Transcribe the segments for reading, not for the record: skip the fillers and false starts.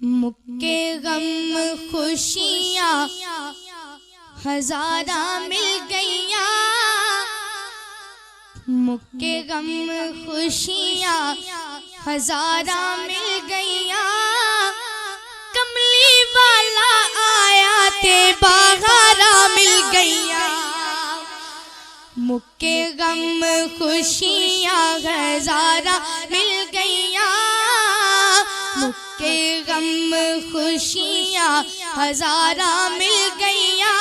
मुक्के गम खुशियाँ हजारा मिल गईया, मुक्के गम खुशियाँ हजारा मिल गईया। कमली वाला आया ते बहारा मिल गईया, मुक्के गम खुशियाँ हजारा मिल गईया। मुक्के गम खुशियाँ हजारा मिल गईया।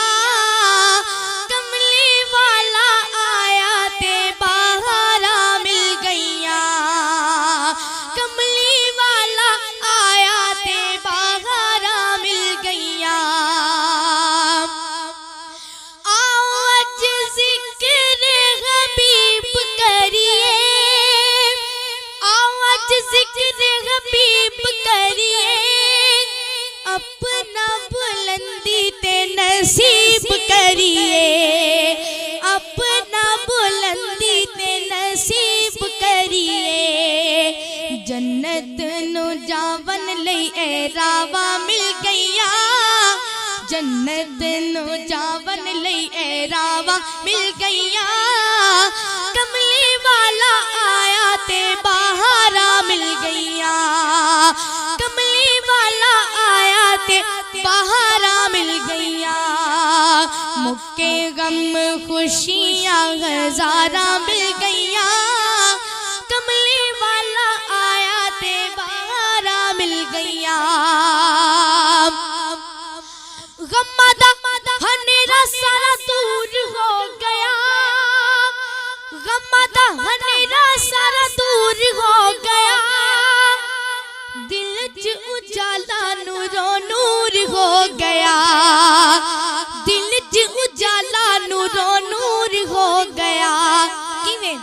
कमली वाला आया ते बहारा मिल गईया, कमली वाला आया ते बहारा मिल गईया। आओ अज जिक्र हबीब करिए, आओ अज जिक्र हबीब करिए। अपना बुलंदी ते नसीब करिए, अपना बुलंदी ते नसीब करिए। जन्नत नु जावन लई ए रावा मिल गईया, जन्नत नु जावन लई ए रावा मिल गईया। कमली वाला आया ते बहारा मिल गईया, कमली वाला आया ते बहारा मिल गईया। मुक्के गम खुशियाँ हजारा मिल गईया। कमली वाला आया ते बहारा मिल गईया। गम्मा दा हनेरा सारा दूर हो गया, गम्मा दा हनेरा सारा दूर हो गया। दिल च उजाला नूरो नूर हो गया, दिल च उजाला नूरो नूर हो गया। किवें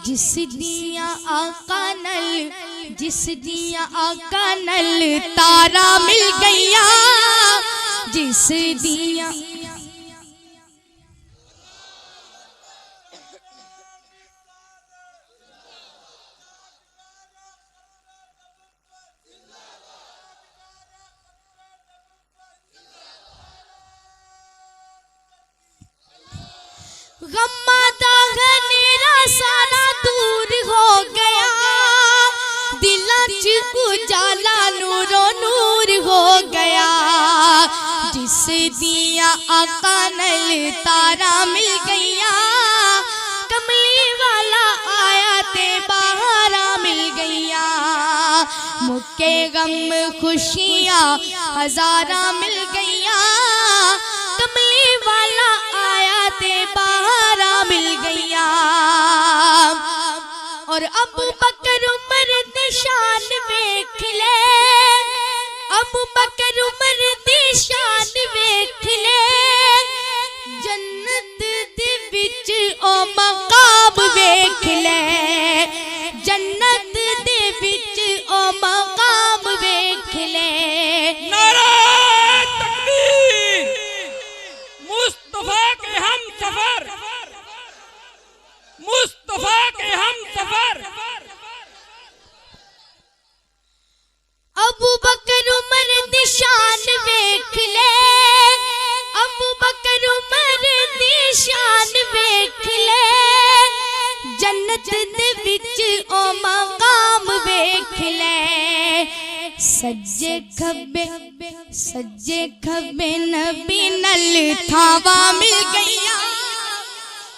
जिस दिया आका नल, जिस दिया आका नल तारा मिल गईया, जिस दिया गम्मा दा हनेरा सारा दूर हो गया। दिलां च उजाला नूरो नूर हो गया। जिस दिया आका नल तारा मिल गईया। कमली वाला आया ते बहारा मिल गईया। मुक्के गम खुशियाँ हजारा मिल गईया। कमली वाला आया ते बहारा मिल गईया। और अबू बकर उमर निशान वेख ले, अबू बकर उमर निशान वेख ले। जन्नत दे विच ओ मकाम वेख ले, जन्नत दे विच ओ मकाम वेख ले। नारा तकबीर, मुस्तफा के हम सफर, मुस्तफा के हम सफर। अबू बकर उमर निशान वेख ले, अबू बकर उमर निशान वेख ले। जन्नत दे विच ओ मकाम वेख ले। सज्जे खब्बे, सज्जे खब्बे नबी नल थावा मिल गईया।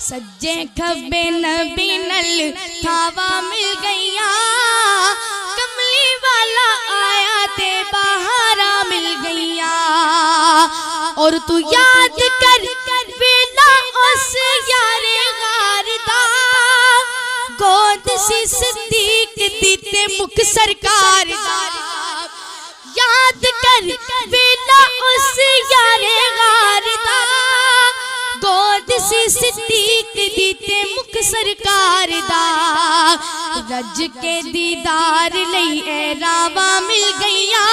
सज्जे खब्बे नबी नल थावा मिल गईया। कमली वाला आया ते बहारा मिल गईया। और तू याद कर वेला उस यारे गार दा, गोद सी सिद्दीक दी ते मुख सरकार दा। याद कर वेला उस यारे गार दा, गोद सी सिद्दीक दी ते मुख सरकार दा। रज के दीदार लई ए रावा मिल गईया।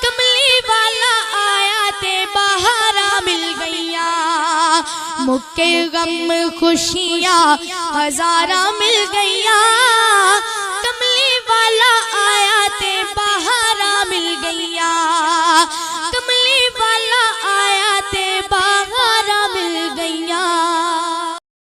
कमली वाला आया ते बहारा मिल गईया। मुक्के गम खुशियाँ हजारा मिल गई।